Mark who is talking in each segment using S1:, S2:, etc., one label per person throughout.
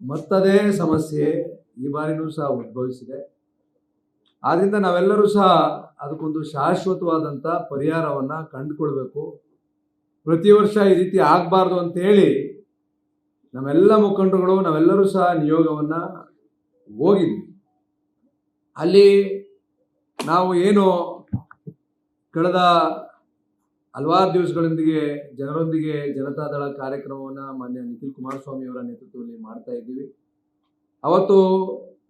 S1: ಮತ್ತದೇ ಸಮಸ್ಯೆ ಈ ಬಾರಿನೂ ಸಹ ಉದ್ಭವಿಸಿದೆ. ಆದ್ದರಿಂದ ನಾವೆಲ್ಲರೂ ಸಹ ಅದಕ್ಕೊಂದು ಶಾಶ್ವತವಾದಂಥ ಪರಿಹಾರವನ್ನು ಕಂಡುಕೊಳ್ಬೇಕು. ಪ್ರತಿ ವರ್ಷ ಈ ರೀತಿ ಆಗಬಾರ್ದು ಅಂತೇಳಿ ನಮ್ಮೆಲ್ಲ ಮುಖಂಡರುಗಳು ನಾವೆಲ್ಲರೂ ಸಹ ನಿಯೋಗವನ್ನು ಹೋಗಿದ್ವಿ. ಅಲ್ಲಿ ನಾವು ಏನು ಕಳೆದ ಹಲವಾರು ದಿವಸಗಳೊಂದಿಗೆ ಜನರೊಂದಿಗೆ ಜನತಾದಳ ಕಾರ್ಯಕ್ರಮವನ್ನು ಮಾನ್ಯ ನಿಖಿಲ್ ಕುಮಾರಸ್ವಾಮಿ ಅವರ ನೇತೃತ್ವದಲ್ಲಿ ಮಾಡ್ತಾ ಇದ್ದೀವಿ. ಅವತ್ತು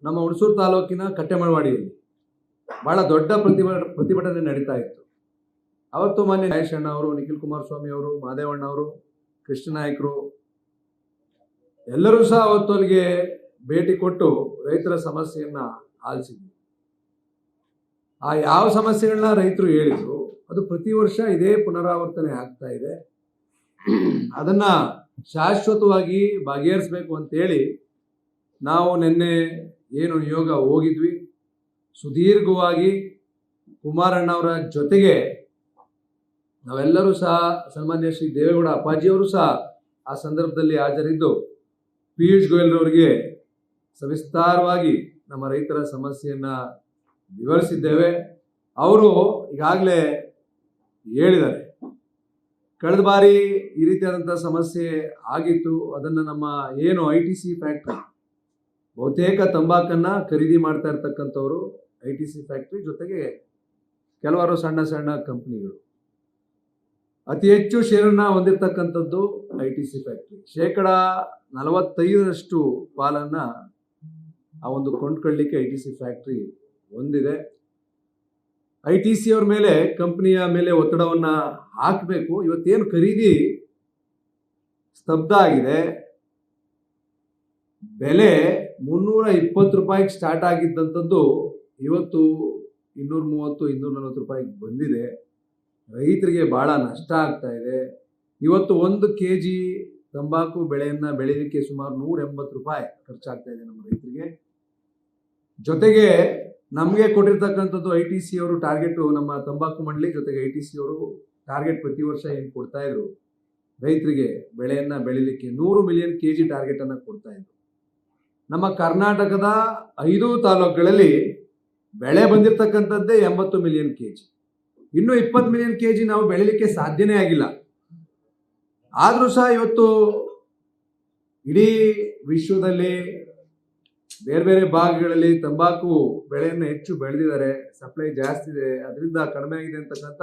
S1: ನಮ್ಮ ಹುಣಸೂರು ತಾಲೂಕಿನ ಕಟ್ಟೆಮಳವಾಡಿಯಲ್ಲಿ ಬಹಳ ದೊಡ್ಡ ಪ್ರತಿಭಟನೆ ನಡೀತಾ ಇತ್ತು. ಅವತ್ತು ಮಾನ್ಯ ಮಹೇಶ್ ಅಣ್ಣ ಅವರು, ನಿಖಿಲ್ ಕುಮಾರಸ್ವಾಮಿ ಅವರು, ಮಾದೇವಣ್ಣ ಅವರು, ಕೃಷ್ಣ ನಾಯ್ಕರು ಎಲ್ಲರೂ ಸಹ ಅವತ್ತು ಅಲ್ಲಿಗೆ ಭೇಟಿ ಕೊಟ್ಟು ರೈತರ ಸಮಸ್ಯೆಯನ್ನು ಆಲಿಸಿದ್ವಿ. ಆ ಯಾವ ಸಮಸ್ಯೆಗಳನ್ನ ರೈತರು ಹೇಳಿದ್ರು ಅದು ಪ್ರತಿ ವರ್ಷ ಇದೇ ಪುನರಾವರ್ತನೆ ಆಗ್ತಾ ಇದೆ. ಅದನ್ನ ಶಾಶ್ವತವಾಗಿ ಬಗೆಹರಿಸಬೇಕು ಅಂತೇಳಿ ನಾವು ನಿನ್ನೆ ಏನು ನಿಯೋಗ ಹೋಗಿದ್ವಿ. ಸುದೀರ್ಘವಾಗಿ ಕುಮಾರಣ್ಣವರ ಜೊತೆಗೆ ನಾವೆಲ್ಲರೂ ಸಹ ಸನ್ಮಾನ್ಯ ಶ್ರೀ ದೇವೇಗೌಡ ಅಪ್ಪಾಜಿಯವರು ಸಹ ಆ ಸಂದರ್ಭದಲ್ಲಿ ಹಾಜರಿದ್ದು ಪಿಯೂಷ್ ಗೋಯಲ್ರವರಿಗೆ ಸವಿಸ್ತಾರವಾಗಿ ನಮ್ಮ ರೈತರ ಸಮಸ್ಯೆಯನ್ನು ವಿವರಿಸಿದ್ದೇವೆ. ಅವರು ಈಗಾಗಲೇ ಹೇಳಿದ್ದಾರೆ, ಕಳೆದ ಬಾರಿ ಈ ರೀತಿಯಾದಂಥ ಸಮಸ್ಯೆ ಆಗಿತ್ತು. ಅದನ್ನು ನಮ್ಮ ಏನು ITC ಫ್ಯಾಕ್ಟ್ರಿ ಬಹುತೇಕ ತಂಬಾಕನ್ನು ಖರೀದಿ ಮಾಡ್ತಾ ಇರ್ತಕ್ಕಂಥವ್ರು ITC ಫ್ಯಾಕ್ಟ್ರಿ ಜೊತೆಗೆ ಕೆಲವಾರು ಸಣ್ಣ ಸಣ್ಣ ಕಂಪ್ನಿಗಳು ಅತಿ ಹೆಚ್ಚು ಶೇರನ್ನು ಹೊಂದಿರತಕ್ಕಂಥದ್ದು ITC ಫ್ಯಾಕ್ಟ್ರಿ. 45% ಪಾಲನ್ನು ಆ ಒಂದು ಕೊಂಡ್ಕೊಳ್ಳಿಕ್ಕೆ ITC ಫ್ಯಾಕ್ಟ್ರಿ ಹೊಂದಿದೆ. ITC ಅವ್ರ ಮೇಲೆ, ಕಂಪನಿಯ ಮೇಲೆ ಒತ್ತಡವನ್ನು ಹಾಕಬೇಕು. ಇವತ್ತೇನು ಖರೀದಿ ಸ್ತಬ್ಧ ಆಗಿದೆ, ಬೆಲೆ 320 ರೂಪಾಯಿಗೆ ಸ್ಟಾರ್ಟ್ ಆಗಿದ್ದಂಥದ್ದು ಇವತ್ತು 230, 240 ರೂಪಾಯಿಗೆ ಬಂದಿದೆ. ರೈತರಿಗೆ ಭಾಳ ನಷ್ಟ ಆಗ್ತಾ ಇದೆ. ಇವತ್ತು 1 kg ತಂಬಾಕು ಬೆಳೆಯನ್ನು ಬೆಳೀಲಿಕ್ಕೆ ಸುಮಾರು 180 ರೂಪಾಯಿ ಖರ್ಚಾಗ್ತಾ ಇದೆ ನಮ್ಮ ರೈತರಿಗೆ. ಜೊತೆಗೆ ನಮಗೆ ಕೊಟ್ಟಿರ್ತಕ್ಕಂಥದ್ದು ITC ಅವರು ಟಾರ್ಗೆಟು, ನಮ್ಮ ತಂಬಾಕು ಮಂಡಳಿ ಜೊತೆಗೆ ITC ಅವರು ಟಾರ್ಗೆಟ್ ಪ್ರತಿ ವರ್ಷ ಏನು ಕೊಡ್ತಾ ಇದ್ರು ರೈತರಿಗೆ ಬೆಳೆಯನ್ನು ಬೆಳೀಲಿಕ್ಕೆ 100 ಮಿಲಿಯನ್ kg ಟಾರ್ಗೆಟನ್ನು ಕೊಡ್ತಾ ಇದ್ರು. ನಮ್ಮ ಕರ್ನಾಟಕದ 5 ತಾಲೂಕುಗಳಲ್ಲಿ ಬೆಳೆ ಬಂದಿರತಕ್ಕಂಥದ್ದೇ 80 ಮಿಲಿಯನ್ kg. ಇನ್ನೂ 20 ಮಿಲಿಯನ್ kg ನಾವು ಬೆಳೀಲಿಕ್ಕೆ ಸಾಧ್ಯನೇ ಆಗಿಲ್ಲ. ಆದರೂ ಸಹ ಇವತ್ತು ಇಡೀ ವಿಶ್ವದಲ್ಲಿ ಬೇರೆ ಬೇರೆ ಭಾಗಗಳಲ್ಲಿ ತಂಬಾಕು ಬೆಳೆಯನ್ನು ಹೆಚ್ಚು ಬೆಳೆದಿದ್ದಾರೆ, ಸಪ್ಲೈ ಜಾಸ್ತಿ ಇದೆ, ಅದರಿಂದ ಕಡಿಮೆ ಆಗಿದೆ ಅಂತಕ್ಕಂಥ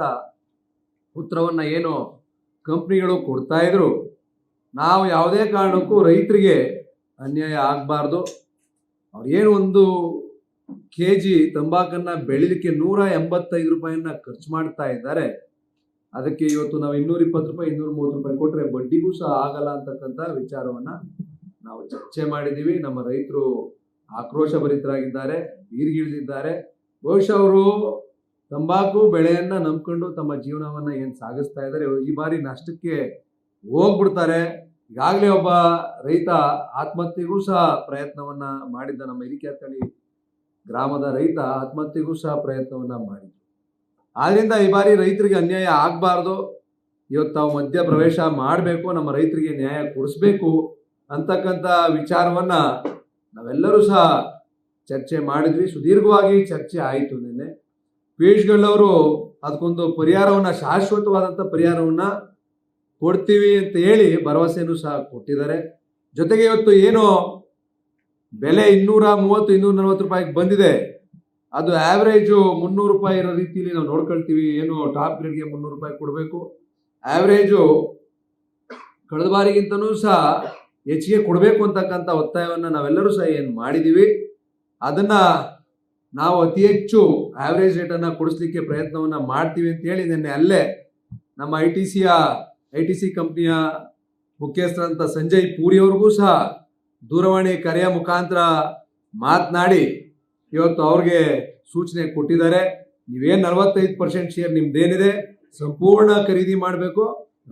S1: ಉತ್ತರವನ್ನು ಏನು ಕಂಪ್ನಿಗಳು ಕೊಡ್ತಾ ಇದ್ರು. ನಾವು ಯಾವುದೇ ಕಾರಣಕ್ಕೂ ರೈತರಿಗೆ ಅನ್ಯಾಯ ಆಗಬಾರ್ದು. ಅವ್ರು ಏನು 1 kg ತಂಬಾಕನ್ನು ಬೆಳೀಲಿಕ್ಕೆ 185 ರೂಪಾಯಿಯನ್ನು ಖರ್ಚು ಮಾಡ್ತಾ ಇದ್ದಾರೆ. ಅದಕ್ಕೆ ಇವತ್ತು ನಾವು 220 ರೂಪಾಯಿ 230 ರೂಪಾಯಿ ಕೊಟ್ಟರೆ ಬಡ್ಡಿಗೂ ಸಹ ಆಗಲ್ಲ ಅಂತಕ್ಕಂಥ ವಿಚಾರವನ್ನು ನಾವು ಚರ್ಚೆ ಮಾಡಿದ್ದೀವಿ. ನಮ್ಮ ರೈತರು ಆಕ್ರೋಶಭರಿತರಾಗಿದ್ದಾರೆ, ಬೀರ್ಗಿಳಿದಿದ್ದಾರೆ. ಬಹುಶಃ ಅವರು ತಂಬಾಕು ಬೆಳೆಯನ್ನು ನಂಬ್ಕೊಂಡು ತಮ್ಮ ಜೀವನವನ್ನು ಏನು ಸಾಗಿಸ್ತಾ ಇದ್ದಾರೆ, ಈ ಬಾರಿ ನಷ್ಟಕ್ಕೆ ಹೋಗ್ಬಿಡ್ತಾರೆ. ಈಗಾಗಲೇ ಒಬ್ಬ ರೈತ ಆತ್ಮಹತ್ಯೆಗೂ ಸಹ ಪ್ರಯತ್ನವನ್ನು ಮಾಡಿದ್ದ. ನಮ್ಮ ಹಿರಿಕೆತ್ತಳಿ ಗ್ರಾಮದ ರೈತ ಆತ್ಮಹತ್ಯೆಗೂ ಸಹ ಪ್ರಯತ್ನವನ್ನು ಮಾಡಿದ್ರು. ಆದ್ದರಿಂದ ಈ ಬಾರಿ ರೈತರಿಗೆ ಅನ್ಯಾಯ ಆಗಬಾರ್ದು. ಇವತ್ತು ತಾವು ಮಧ್ಯ ಪ್ರವೇಶ ಮಾಡಬೇಕು, ನಮ್ಮ ರೈತರಿಗೆ ನ್ಯಾಯ ಕೊಡಿಸ್ಬೇಕು ಅಂತಕ್ಕಂಥ ವಿಚಾರವನ್ನು ನಾವೆಲ್ಲರೂ ಸಹ ಚರ್ಚೆ ಮಾಡಿದ್ವಿ. ಸುದೀರ್ಘವಾಗಿ ಚರ್ಚೆ ಆಯಿತು. ನಿನ್ನೆ ಪಿಯೂಷ್ ಗೋಯಲ್ ಅವರು ಅದಕ್ಕೊಂದು ಪರಿಹಾರವನ್ನು, ಶಾಶ್ವತವಾದಂಥ ಪರಿಹಾರವನ್ನು ಕೊಡ್ತೀವಿ ಅಂತ ಹೇಳಿ ಭರವಸೆಯನ್ನು ಸಹ ಕೊಟ್ಟಿದ್ದಾರೆ. ಜೊತೆಗೆ ಇವತ್ತು ಏನು ಬೆಲೆ 230, 240 ರೂಪಾಯಿಗೆ ಬಂದಿದೆ, ಅದು ಆ್ಯಾವ್ರೇಜು 300 ರೂಪಾಯಿ ಇರೋ ರೀತಿಯಲ್ಲಿ ನಾವು ನೋಡ್ಕೊಳ್ತೀವಿ. ಏನು ಟಾಪ್ ಗ್ರೇಡ್ಗೆ 300 ರೂಪಾಯಿ ಕೊಡಬೇಕು, ಆ್ಯಾವ್ರೇಜು ಕಳೆದ ಬಾರಿಗಿಂತನೂ ಸಹ ಹೆಚ್ಚಿಗೆ ಕೊಡಬೇಕು ಅಂತಕ್ಕಂಥ ಒತ್ತಾಯವನ್ನು ನಾವೆಲ್ಲರೂ ಸಹ ಏನು ಮಾಡಿದ್ದೀವಿ. ಅದನ್ನು ನಾವು ಅತಿ ಹೆಚ್ಚು ಆ್ಯಾವ್ರೇಜ್ ರೇಟನ್ನು ಕೊಡಿಸ್ಲಿಕ್ಕೆ ಪ್ರಯತ್ನವನ್ನು ಮಾಡ್ತೀವಿ ಅಂತೇಳಿ ನಿನ್ನೆ ಅಲ್ಲೇ ನಮ್ಮ ITC ಕಂಪ್ನಿಯ ಮುಖ್ಯಸ್ಥರಂಥ ಸಂಜಯ್ ಪೂರಿಯವ್ರಿಗೂ ಸಹ ದೂರವಾಣಿ ಕರೆಯ ಮುಖಾಂತರ ಮಾತನಾಡಿ ಇವತ್ತು ಅವ್ರಿಗೆ ಸೂಚನೆ ಕೊಟ್ಟಿದ್ದಾರೆ. ನೀವೇನು 45% ಶೇರ್ ನಿಮ್ದೇನಿದೆ ಸಂಪೂರ್ಣ ಖರೀದಿ ಮಾಡಬೇಕು,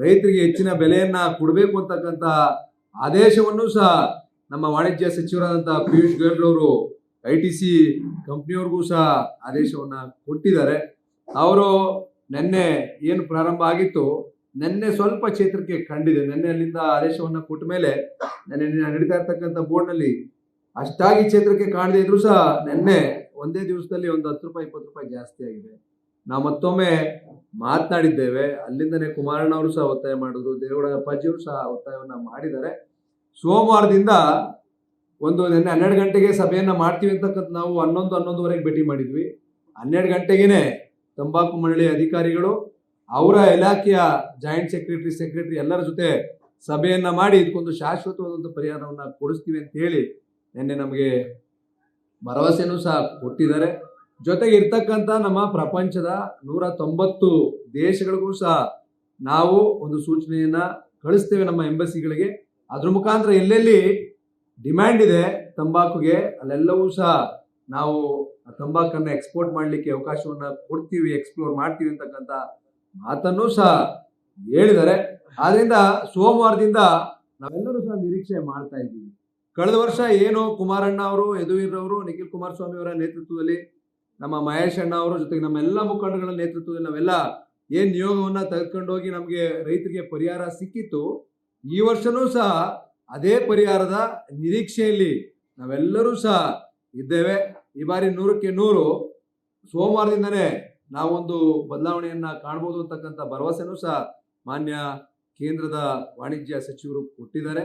S1: ರೈತರಿಗೆ ಹೆಚ್ಚಿನ ಬೆಲೆಯನ್ನು ಕೊಡಬೇಕು ಅಂತಕ್ಕಂಥ ಆದೇಶವನ್ನು ಸಹ ನಮ್ಮ ವಾಣಿಜ್ಯ ಸಚಿವರಾದಂಥ ಪಿಯೂಷ್ ಗೋಯಲ್ ಅವರು ITC ಕಂಪ್ನಿಯವ್ರಿಗೂ ಸಹ ಆದೇಶವನ್ನು ಕೊಟ್ಟಿದ್ದಾರೆ. ಅವರು ನಿನ್ನೆ ಏನು ಪ್ರಾರಂಭ ಆಗಿತ್ತು, ನಿನ್ನೆ ಸ್ವಲ್ಪ ಚೇತರಿಕೆ ಕಂಡಿದೆ. ನಿನ್ನೆ ಅಲ್ಲಿಂದ ಆದೇಶವನ್ನು ಕೊಟ್ಟ ಮೇಲೆ ನೆನ್ನೆ ನಡೀತಾ ಇರ್ತಕ್ಕಂಥ ಬೋರ್ಡ್ನಲ್ಲಿ ಅಷ್ಟಾಗಿ ಚೇತರಿಕೆ ಕಾಣದೇ ಇದ್ರೂ ಸಹ ನಿನ್ನೆ ಒಂದೇ ದಿವಸದಲ್ಲಿ ಒಂದು 10 ರೂಪಾಯಿ 20 ರೂಪಾಯಿ ಜಾಸ್ತಿ ಆಗಿದೆ. ನಾವು ಮತ್ತೊಮ್ಮೆ ಮಾತನಾಡಿದ್ದೇವೆ. ಅಲ್ಲಿಂದನೇ ಕುಮಾರಣ್ಣ ಅವರು ಸಹ ಒತ್ತಾಯ ಮಾಡಿದ್ರು, ದೇವೇಗೌಡ ಅಪ್ಪಾಜಿಯವರು ಸಹ ಒತ್ತಾಯವನ್ನ ಮಾಡಿದ್ದಾರೆ. ಸೋಮವಾರದಿಂದ ನಿನ್ನೆ 12 ಗಂಟೆಗೆ ಸಭೆಯನ್ನ ಮಾಡ್ತೀವಿ ಅಂತಕ್ಕಂಥ ನಾವು 11:11ವರೆಗೆ ಭೇಟಿ ಮಾಡಿದ್ವಿ. 12 ಗಂಟೆಗೇನೆ ತಂಬಾಕು ಮಂಡಳಿ ಅಧಿಕಾರಿಗಳು ಅವರ ಇಲಾಖೆಯ ಜಾಯಿಂಟ್ ಸೆಕ್ರೆಟರಿ ಎಲ್ಲರ ಜೊತೆ ಸಭೆಯನ್ನ ಮಾಡಿ ಇದಕ್ಕೊಂದು ಶಾಶ್ವತವಾದಂಥ ಪರಿಹಾರವನ್ನ ಕೊಡಿಸ್ತೀವಿ ಅಂತ ಹೇಳಿ ನಿನ್ನೆ ನಮಗೆ ಭರವಸೆನೂ ಸಹ ಕೊಟ್ಟಿದ್ದಾರೆ. ಜೊತೆಗೆ ಇರ್ತಕ್ಕಂಥ ನಮ್ಮ ಪ್ರಪಂಚದ 190 ದೇಶಗಳಿಗೂ ಸಹ ನಾವು ಒಂದು ಸೂಚನೆಯನ್ನ ಕಳಿಸ್ತೇವೆ ನಮ್ಮ ಎಂಬಸಿಗಳಿಗೆ. ಅದ್ರ ಮುಖಾಂತರ ಎಲ್ಲೆಲ್ಲಿ ಡಿಮ್ಯಾಂಡ್ ಇದೆ ತಂಬಾಕುಗೆ ಅಲ್ಲೆಲ್ಲವೂ ಸಹ ನಾವು ತಂಬಾಕನ್ನು ಎಕ್ಸ್ಪೋರ್ಟ್ ಮಾಡಲಿಕ್ಕೆ ಅವಕಾಶವನ್ನ ಕೊಡ್ತೀವಿ, ಎಕ್ಸ್ಪ್ಲೋರ್ ಮಾಡ್ತೀವಿ ಅಂತಕ್ಕಂಥ ಮಾತನ್ನು ಸಹ ಹೇಳಿದ್ದಾರೆ. ಆದ್ರಿಂದ ಸೋಮವಾರದಿಂದ ನಾವೆಲ್ಲರೂ ಸಹ ನಿರೀಕ್ಷೆ ಮಾಡ್ತಾ ಇದ್ದೀವಿ. ಕಳೆದ ವರ್ಷ ಏನು ಕುಮಾರಣ್ಣ ಅವರು, ಯದುವೀರವರು, ನಿಖಿಲ್ ಕುಮಾರಸ್ವಾಮಿ ಅವರ ನೇತೃತ್ವದಲ್ಲಿ, ನಮ್ಮ ಮಹೇಶ್ ಅಣ್ಣ ಅವರ ಜೊತೆಗೆ ನಮ್ಮೆಲ್ಲ ಮುಖಂಡಗಳ ನೇತೃತ್ವದಲ್ಲಿ ನಾವೆಲ್ಲ ಏನ್ ನಿಯೋಗವನ್ನ ತೆಗೆದುಕೊಂಡೋಗಿ ನಮಗೆ ರೈತರಿಗೆ ಪರಿಹಾರ ಸಿಕ್ಕಿತ್ತು, ಈ ವರ್ಷನೂ ಸಹ ಅದೇ ಪರಿಹಾರದ ನಿರೀಕ್ಷೆಯಲ್ಲಿ ನಾವೆಲ್ಲರೂ ಸಹ ಇದ್ದೇವೆ. ಈ ಬಾರಿ 100ಕ್ಕೆ 100 ಸೋಮವಾರದಿಂದನೇ ನಾವೊಂದು ಬದಲಾವಣೆಯನ್ನ ಕಾಣಬಹುದು ಅಂತಕ್ಕಂಥ ಭರವಸೆನೂ ಸಹ ಮಾನ್ಯ ಕೇಂದ್ರದ ವಾಣಿಜ್ಯ ಸಚಿವರು ಕೊಟ್ಟಿದ್ದಾರೆ.